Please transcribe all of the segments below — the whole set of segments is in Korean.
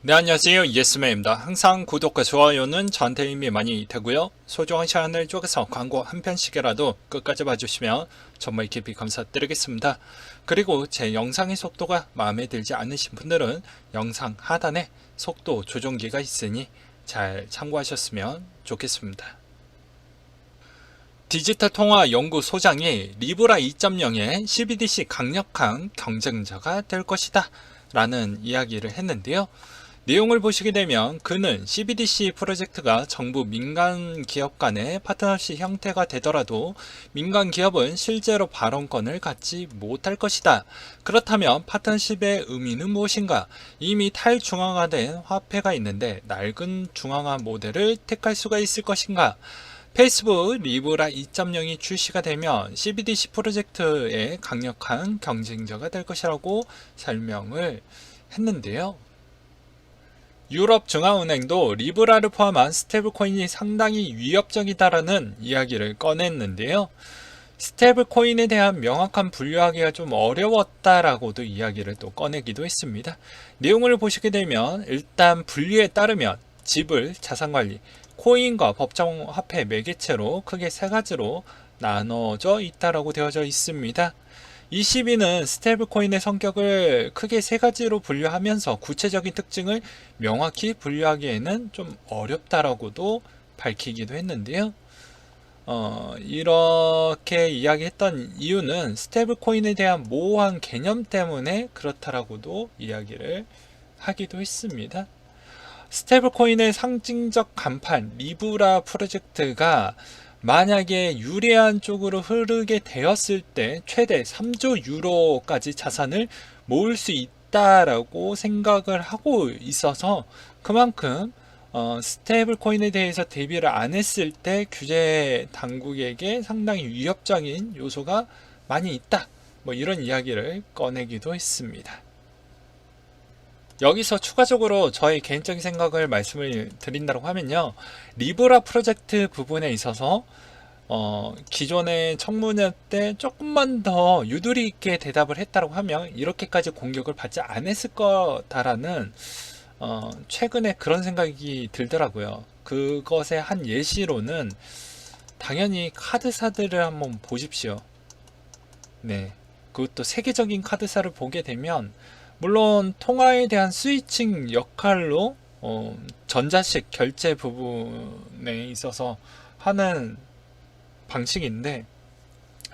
네, 안녕하세요. 예스맨입니다. 항상 구독과 좋아요는 저한테 힘이 많이 되고요. 소중한 시간을 쪼개서 광고 한 편씩이라도 끝까지 봐주시면 정말 깊이 감사드리겠습니다. 그리고 제 영상의 속도가 마음에 들지 않으신 분들은 영상 하단에 속도 조정기가 있으니 잘 참고하셨으면 좋겠습니다. 디지털 통화 연구소장이 리브라 2.0의 CBDC 강력한 경쟁자가 될 것이다 라는 이야기를 했는데요. 내용을 보시게 되면 그는 CBDC 프로젝트가 정부 민간 기업 간의 파트너십 형태가 되더라도 민간 기업은 실제로 발언권을 갖지 못할 것이다. 그렇다면 파트너십의 의미는 무엇인가? 이미 탈중앙화된 화폐가 있는데 낡은 중앙화 모델을 택할 수가 있을 것인가? 페이스북 리브라 2.0이 출시가 되면 CBDC 프로젝트의 강력한 경쟁자가 될 것이라고 설명을 했는데요. 유럽중앙은행도 리브라를 포함한 스테이블코인이 상당히 위협적이다라는 이야기를 꺼냈는데요. 스테이블코인에 대한 명확한 분류하기가 좀 어려웠다라고도 이야기를 또 꺼내기도 했습니다. 내용을 보시게 되면 일단 분류에 따르면 지불, 자산관리, 코인과 법정화폐 매개체로 크게 세 가지로 나눠져 있다라고 되어져 있습니다. 22는 스테이블코인의 성격을 크게 세 가지로 분류하면서 구체적인 특징을 명확히 분류하기에는 좀 어렵다라고도 밝히기도 했는데요. 이렇게 이야기했던 이유는 스테이블코인에 대한 모호한 개념 때문에 그렇다라고도 이야기를 하기도 했습니다. 스테이블코인의 상징적 간판 리브라 프로젝트가 만약에 유리한 쪽으로 흐르게 되었을 때 최대 3조 유로까지 자산을 모을 수 있다라고 생각을 하고 있어서 그만큼 스테이블 코인에 대해서 대비를 안 했을 때 규제 당국에게 상당히 위협적인 요소가 많이 있다. 뭐 이런 이야기를 꺼내기도 했습니다. 여기서 추가적으로 저의 개인적인 생각을 말씀을 드린다고 하면요. 리브라 프로젝트 부분에 있어서 기존의 청문회 때 조금만 더 유도리 있게 대답을 했다고 하면 이렇게까지 공격을 받지 않았을 거다라는 최근에 그런 생각이 들더라고요. 그것의 한 예시로는 당연히 카드사들을 한번 보십시오. 네, 그것도 세계적인 카드사를 보게 되면 물론 통화에 대한 스위칭 역할로 전자식 결제 부분에 있어서 하는 방식인데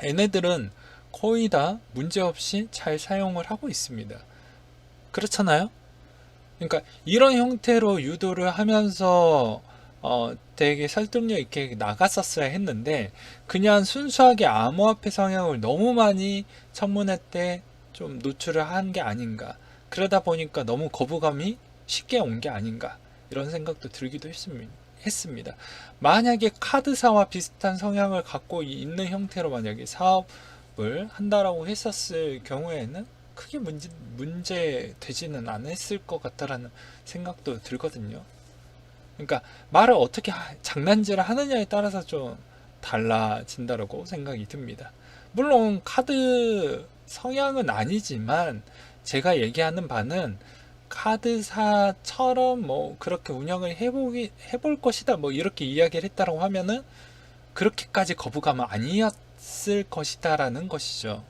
얘네들은 거의 다 문제없이 잘 사용을 하고 있습니다. 그렇잖아요? 그러니까 이런 형태로 유도를 하면서 되게 설득력 있게 나갔었어야 했는데 그냥 순수하게 암호화폐 성향을 너무 많이 청문회 때 좀 노출을 한 게 아닌가. 그러다 보니까 너무 거부감이 쉽게 온 게 아닌가. 이런 생각도 들기도 했습니다. 만약에 카드사와 비슷한 성향을 갖고 있는 형태로 만약에 사업을 한다라고 했었을 경우에는 크게 문제 되지는 않았을 것 같다라는 생각도 들거든요. 그러니까 말을 어떻게 장난질을 하느냐에 따라서 좀 달라진다라고 생각이 듭니다. 물론 카드 성향은 아니지만 제가 얘기하는 바는 카드사처럼 뭐 그렇게 운영을 해볼 것이다 뭐 이렇게 이야기를 했다고 하면은 그렇게까지 거부감은 아니었을 것이다라는 것이죠.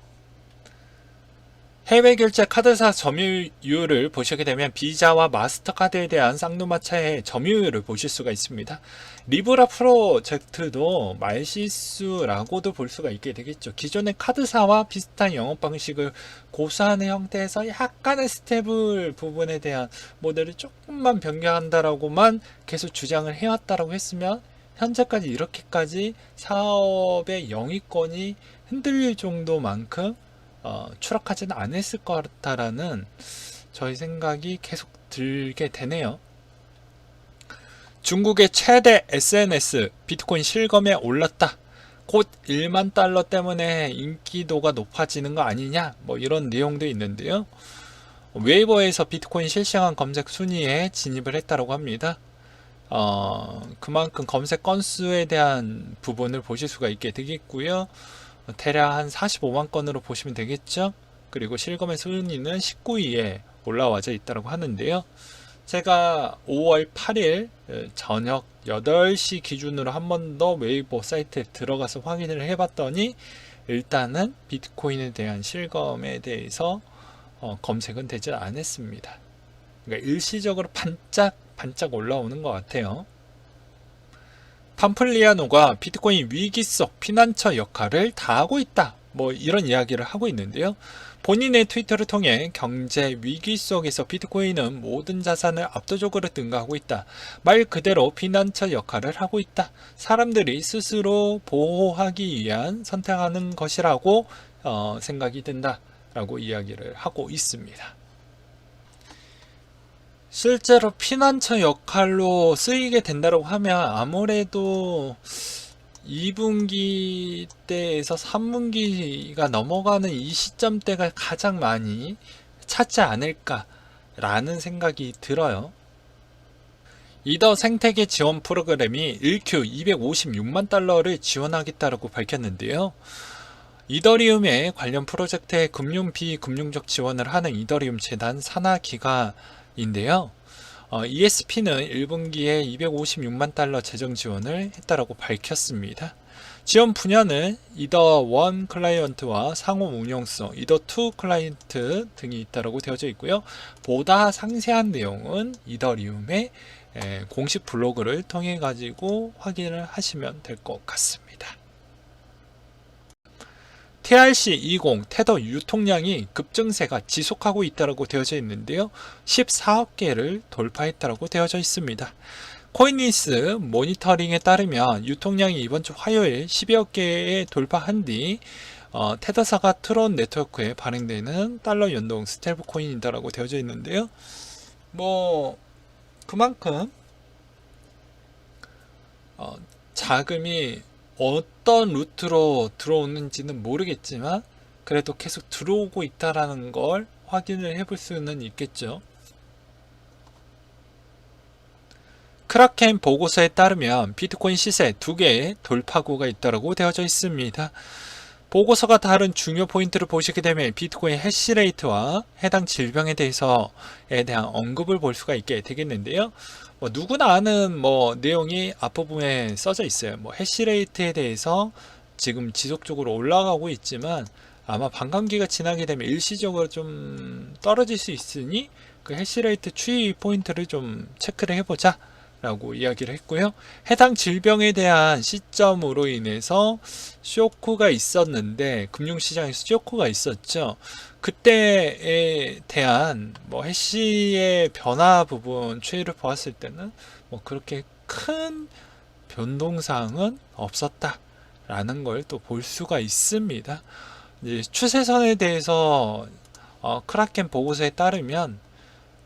해외 결제 카드사 점유율을 보시게 되면 비자와 마스터카드에 대한 쌍두마차의 점유율을 보실 수가 있습니다. 리브라 프로젝트도 말실수라고도 볼 수가 있게 되겠죠. 기존의 카드사와 비슷한 영업 방식을 고수하는 형태에서 약간의 스테이블 부분에 대한 모델을 조금만 변경한다라고만 계속 주장을 해왔다라고 했으면 현재까지 이렇게까지 사업의 영위권이 흔들릴 정도만큼 추락하지는 않았을 것 같다라는 저희 생각이 계속 들게 되네요. 중국의 최대 SNS 비트코인 실검에 올랐다. 곧 1만 달러 때문에 인기도가 높아지는 거 아니냐? 뭐 이런 내용도 있는데요. 웨이버에서 비트코인 실시간 검색 순위에 진입을 했다고 합니다. 그만큼 검색 건수에 대한 부분을 보실 수가 있게 되겠고요. 대략 한 45만 건으로 보시면 되겠죠. 그리고 실검의 순위는 19위에 올라와져 있다고 하는데요. 제가 5월 8일 저녁 8시 기준으로 한 번 더 웨이보 사이트에 들어가서 확인을 해봤더니 일단은 비트코인에 대한 실검에 대해서 검색은 되지 않았습니다. 그러니까 일시적으로 반짝 올라오는 것 같아요. 팜플리아노가 비트코인 위기 속 피난처 역할을 다하고 있다, 뭐 이런 이야기를 하고 있는데요. 본인의 트위터를 통해 경제 위기 속에서 비트코인은 모든 자산을 압도적으로 증가하고 있다. 말 그대로 피난처 역할을 하고 있다. 사람들이 스스로 보호하기 위한 선택하는 것이라고 생각이 든다 라고 이야기를 하고 있습니다. 실제로 피난처 역할로 쓰이게 된다고 하면 아무래도 2분기 때에서 3분기가 넘어가는 이 시점대가 가장 많이 찾지 않을까라는 생각이 들어요. 이더 생태계 지원 프로그램이 1Q 256만 달러를 지원하겠다고 밝혔는데요. 이더리움의 관련 프로젝트에 금융 비금융적 지원을 하는 이더리움 재단 산하 기관인데요. ESP는 1분기에 256만 달러 재정 지원을 했다라고 밝혔습니다. 지원 분야는 이더1 클라이언트와 상호 운용성, 이더2 클라이언트 등이 있다라고 되어져 있고요. 보다 상세한 내용은 이더리움의 공식 블로그를 통해 가지고 확인을 하시면 될 것 같습니다. TRC20 테더 유통량이 급증세가 지속하고 있다고 되어져 있는데요. 14억 개를 돌파했다고 되어져 있습니다. 코인니스 모니터링에 따르면 유통량이 이번 주 화요일 12억 개에 돌파한 뒤 테더사가 트론 네트워크에 발행되는 달러 연동 스텔브 코인이다라고 되어져 있는데요. 뭐 그만큼 자금이 어떤 루트로 들어오는지는 모르겠지만 그래도 계속 들어오고 있다라는 걸 확인을 해볼 수는 있겠죠. 크라켄 보고서에 따르면 비트코인 시세 2개의 돌파구가 있다고 되어져 있습니다. 보고서가 다른 중요 포인트를 보시게 되면 비트코인 해시레이트와 해당 질병에 대해서에 대한 언급을 볼 수가 있게 되겠는데요. 누구나 아는 내용이 앞부분에 써져 있어요. 해시레이트에 대해서 지금 지속적으로 올라가고 있지만 아마 반감기가 지나게 되면 일시적으로 좀 떨어질 수 있으니 그 해시레이트 추이 포인트를 좀 체크를 해보자 라고 이야기를 했고요. 해당 질병에 대한 시점으로 인해서 쇼크가 있었는데 금융시장에서 쇼크가 있었죠. 그때에 대한 해시의 변화 부분 추이를 보았을 때는 그렇게 큰 변동사항은 없었다라는 걸 또 볼 수가 있습니다. 이제 추세선에 대해서 크라켄 보고서에 따르면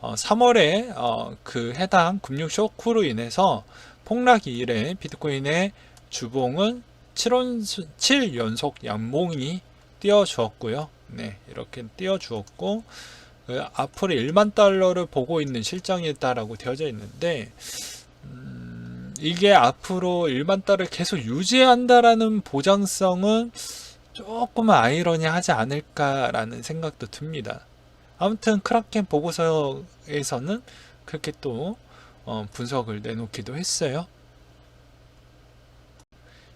3월에 그 해당 금융 쇼크로 인해서 폭락 이래 비트코인의 주봉은 7연속 양봉이 띄워주었고요. 네, 이렇게 띄워주었고 앞으로 1만 달러를 보고 있는 실정이다라고 되어져 있는데 이게 앞으로 1만 달러를 계속 유지한다라는 보장성은 조금 아이러니하지 않을까라는 생각도 듭니다. 아무튼 크라켄 보고서에서는 그렇게 또 분석을 내놓기도 했어요.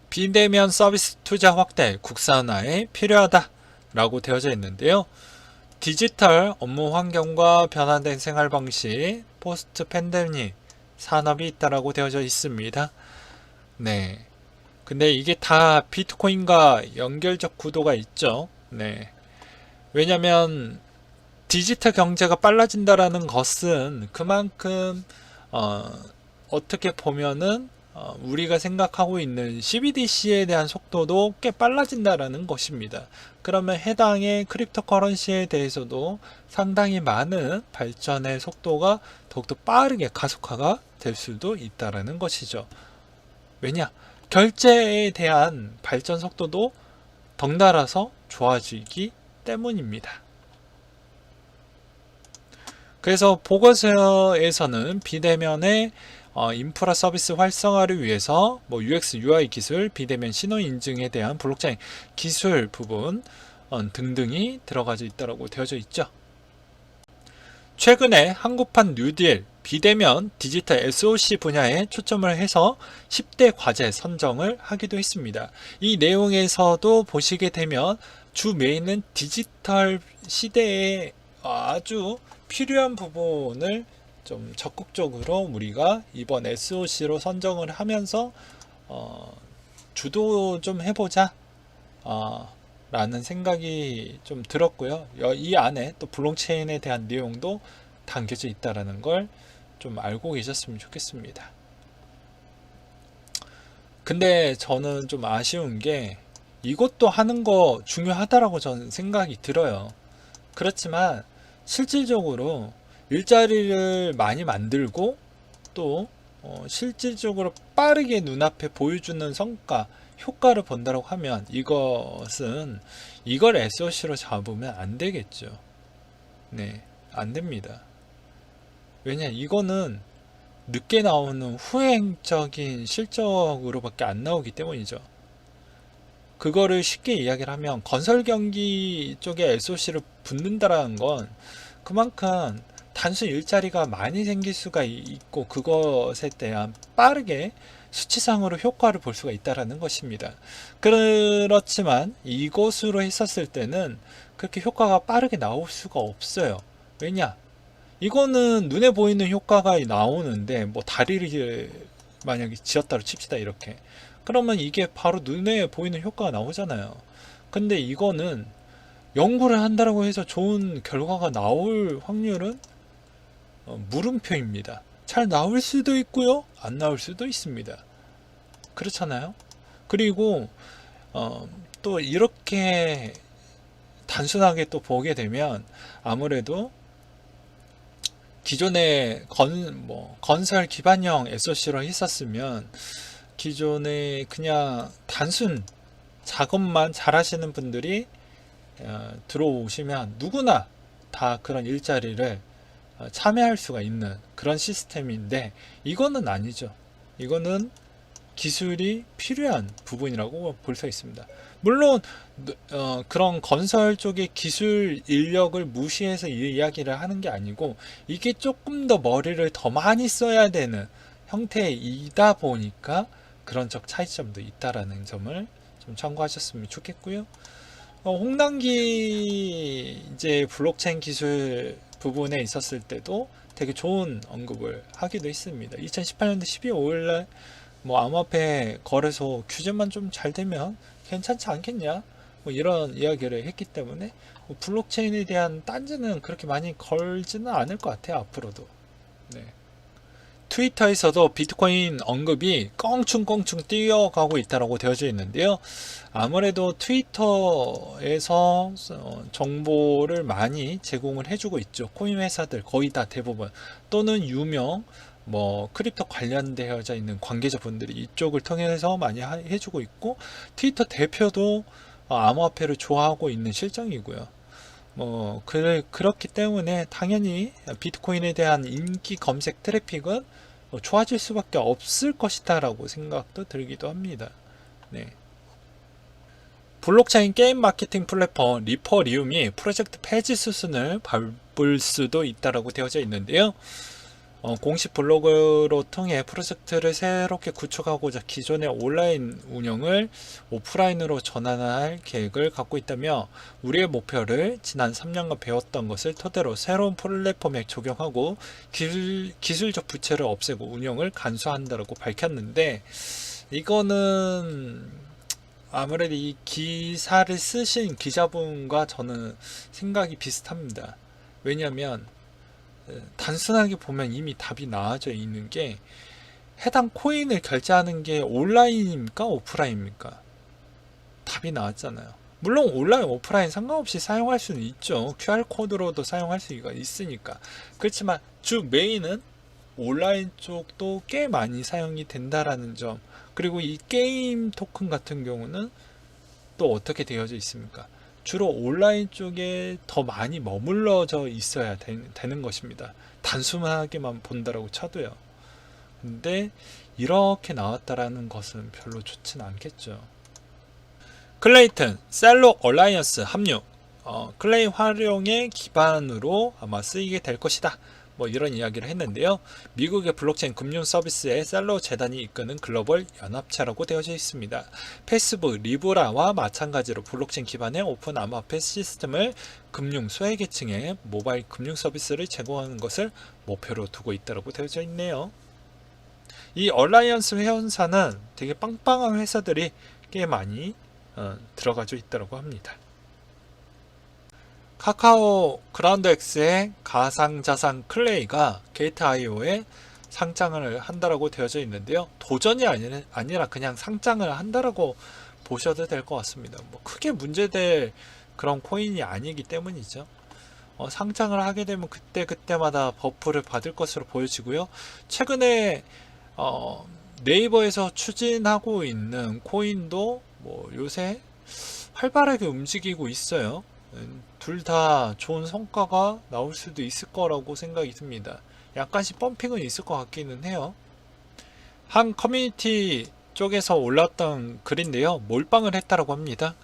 비대면 서비스 투자 확대 국산화에 필요하다 라고 되어져 있는데요. 디지털 업무 환경과 변화된 생활 방식, 포스트 팬데믹 산업이 있다라고 되어져 있습니다. 네. 근데 이게 다 비트코인과 연결적 구도가 있죠. 네. 왜냐면 디지털 경제가 빨라진다라는 것은 그만큼 어떻게 보면은 우리가 생각하고 있는 CBDC에 대한 속도도 꽤 빨라진다라는 것입니다. 그러면 해당의 크립토 커런시에 대해서도 상당히 많은 발전의 속도가 더욱더 빠르게 가속화가 될 수도 있다라는 것이죠. 왜냐? 결제에 대한 발전 속도도 덩달아서 좋아지기 때문입니다. 그래서 보고서에서는 비대면의 인프라 서비스 활성화를 위해서 UX, UI 기술, 비대면 신호 인증에 대한 블록체인 기술 부분 등등이 들어가져 있다고 되어져 있죠. 최근에 한국판 뉴딜, 비대면 디지털 SOC 분야에 초점을 해서 10대 과제 선정을 하기도 했습니다. 이 내용에서도 보시게 되면 주 메인은 디지털 시대에 아주 필요한 부분을 좀 적극적으로 우리가 이번 SOC로 선정을 하면서 주도 좀 해보자 라는 생각이 좀 들었고요. 이 안에 또 블록체인에 대한 내용도 담겨져 있다라는 걸 좀 알고 계셨으면 좋겠습니다. 근데 저는 좀 아쉬운 게 이것도 하는 거 중요하다라고 저는 생각이 들어요. 그렇지만 실질적으로 일자리를 많이 만들고 또 실질적으로 빠르게 눈앞에 보여주는 성과, 효과를 본다고 하면 이걸 SOC로 잡으면 안 되겠죠. 네, 안 됩니다. 왜냐, 이거는 늦게 나오는 후행적인 실적으로밖에 안 나오기 때문이죠. 그거를 쉽게 이야기를 하면 건설 경기 쪽에 SOC를 붙는다라는 건 그만큼 단순 일자리가 많이 생길 수가 있고 그것에 대한 빠르게 수치상으로 효과를 볼 수가 있다라는 것입니다. 그렇지만 이것으로 했었을 때는 그렇게 효과가 빠르게 나올 수가 없어요. 왜냐? 이거는 눈에 보이는 효과가 나오는데 뭐 다리를 만약에 지었다고 칩시다 이렇게. 그러면 이게 바로 눈에 보이는 효과가 나오잖아요. 근데 이거는 연구를 한다고 해서 좋은 결과가 나올 확률은 물음표입니다. 잘 나올 수도 있고요, 안 나올 수도 있습니다. 그렇잖아요. 그리고 또 이렇게 단순하게 또 보게 되면 아무래도 기존에 건설 기반형 SOC로 했었으면 기존에 그냥 단순 작업만 잘하시는 분들이 들어오시면 누구나 다 그런 일자리를 참여할 수가 있는 그런 시스템인데 이거는 아니죠. 이거는 기술이 필요한 부분이라고 볼 수 있습니다. 물론 그런 건설 쪽의 기술 인력을 무시해서 이 이야기를 하는 게 아니고 이게 조금 더 머리를 더 많이 써야 되는 형태이다 보니까 그런 적 차이점도 있다라는 점을 좀 참고하셨으면 좋겠고요. 홍남기 이제 블록체인 기술 부분에 있었을 때도 되게 좋은 언급을 하기도 했습니다. 2018년도 12월 5일날 뭐 암호화폐 거래소 규제만 좀 잘 되면 괜찮지 않겠냐, 뭐 이런 이야기를 했기 때문에 뭐 블록체인에 대한 딴지는 그렇게 많이 걸지는 않을 것 같아요, 앞으로도. 네. 트위터에서도 비트코인 언급이 껑충껑충 뛰어가고 있다고 되어져 있는데요. 아무래도 트위터에서 정보를 많이 제공을 해주고 있죠. 코인 회사들 거의 다 대부분, 또는 유명 뭐 크립토 관련되어져 있는 관계자분들이 이쪽을 통해서 많이 해주고 있고, 트위터 대표도 암호화폐를 좋아하고 있는 실정이고요. 그렇기 때문에 당연히 비트코인에 대한 인기 검색 트래픽은 좋아질 수밖에 없을 것이다 라고 생각도 들기도 합니다. 네. 블록체인 게임 마케팅 플랫폼 리퍼리움이 프로젝트 폐지 수순을 밟을 수도 있다라고 되어져 있는데요. 공식 블로그로 통해 프로젝트를 새롭게 구축하고자 기존의 온라인 운영을 오프라인으로 전환할 계획을 갖고 있다며, 우리의 목표를 지난 3년간 배웠던 것을 토대로 새로운 플랫폼에 적용하고 기술적 부채를 없애고 운영을 간소화한다고 밝혔는데, 이거는 아무래도 이 기사를 쓰신 기자분과 저는 생각이 비슷합니다. 왜냐하면 단순하게 보면 이미 답이 나와져 있는 게, 해당 코인을 결제하는 게 온라인입니까 오프라인입니까? 답이 나왔잖아요. 물론 온라인 오프라인 상관없이 사용할 수는 있죠. QR코드로도 사용할 수가 있으니까. 그렇지만 주 메인은 온라인 쪽도 꽤 많이 사용이 된다라는 점, 그리고 이 게임 토큰 같은 경우는 또 어떻게 되어져 있습니까? 주로 온라인 쪽에 더 많이 머물러져 있어야 되는 것입니다. 단순하게만 본다라고 쳐도요. 근데 이렇게 나왔다라는 것은 별로 좋진 않겠죠. 클레이튼, 셀로 얼라이언스 합류. 클레이 활용의 기반으로 아마 쓰이게 될 것이다. 뭐 이런 이야기를 했는데요. 미국의 블록체인 금융 서비스의 셀러 재단이 이끄는 글로벌 연합체라고 되어져 있습니다. 페이스북 리브라와 마찬가지로 블록체인 기반의 오픈 암호화폐 시스템을 금융 소외계층에 모바일 금융 서비스를 제공하는 것을 목표로 두고 있다고 되어져 있네요. 이 얼라이언스 회원사는 되게 빵빵한 회사들이 꽤 많이 들어가져 있다고 합니다. 카카오 그라운드X의 가상자산 클레이가 게이트.io에 상장을 한다라고 되어져 있는데요. 도전이 아니라 그냥 상장을 한다라고 보셔도 될 것 같습니다. 뭐 크게 문제될 그런 코인이 아니기 때문이죠. 상장을 하게 되면 그때마다 버프를 받을 것으로 보여지고요. 최근에 네이버에서 추진하고 있는 코인도 뭐 요새 활발하게 움직이고 있어요. 둘 다 좋은 성과가 나올 수도 있을 거라고 생각이 듭니다. 약간씩 펌핑은 있을 것 같기는 해요. 한 커뮤니티 쪽에서 올랐던 글인데요. 몰빵을 했다라고 합니다.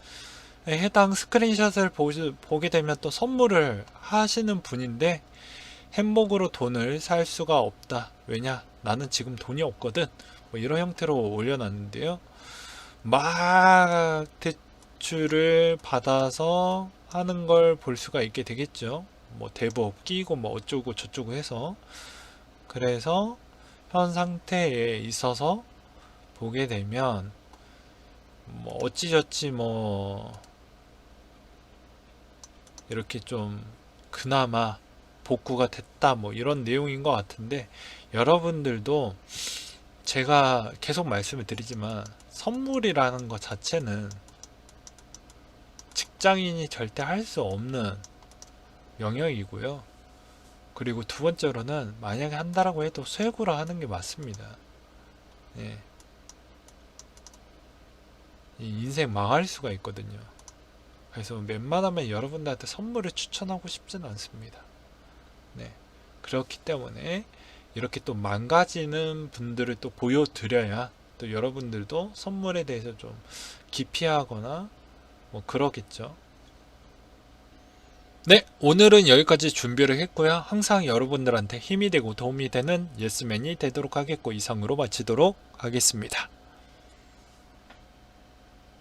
해당 스크린샷을 보게 되면 또 선물을 하시는 분인데 행복으로 돈을 살 수가 없다. 왜냐? 나는 지금 돈이 없거든. 뭐 이런 형태로 올려놨는데요. 막 대출을 받아서 하는 걸 볼 수가 있게 되겠죠. 뭐 대부업 끼고 뭐 어쩌고 저쩌고 해서, 그래서 현 상태에 있어서 보게 되면 뭐 어찌저찌 뭐 이렇게 좀 그나마 복구가 됐다 뭐 이런 내용인 것 같은데, 여러분들도 제가 계속 말씀을 드리지만 선물이라는 것 자체는 직장인이 절대 할 수 없는 영역이고요. 그리고 두 번째로는 만약에 한다라고 해도 쇠고라 하는 게 맞습니다. 예. 이 인생 망할 수가 있거든요. 그래서 웬만하면 여러분들한테 선물을 추천하고 싶지는 않습니다. 네. 그렇기 때문에 이렇게 또 망가지는 분들을 또 보여드려야 또 여러분들도 선물에 대해서 좀 기피하거나 뭐 그러겠죠. 네, 오늘은 여기까지 준비를 했고요. 항상 여러분들한테 힘이 되고 도움이 되는 예스맨이 되도록 하겠고, 이상으로 마치도록 하겠습니다.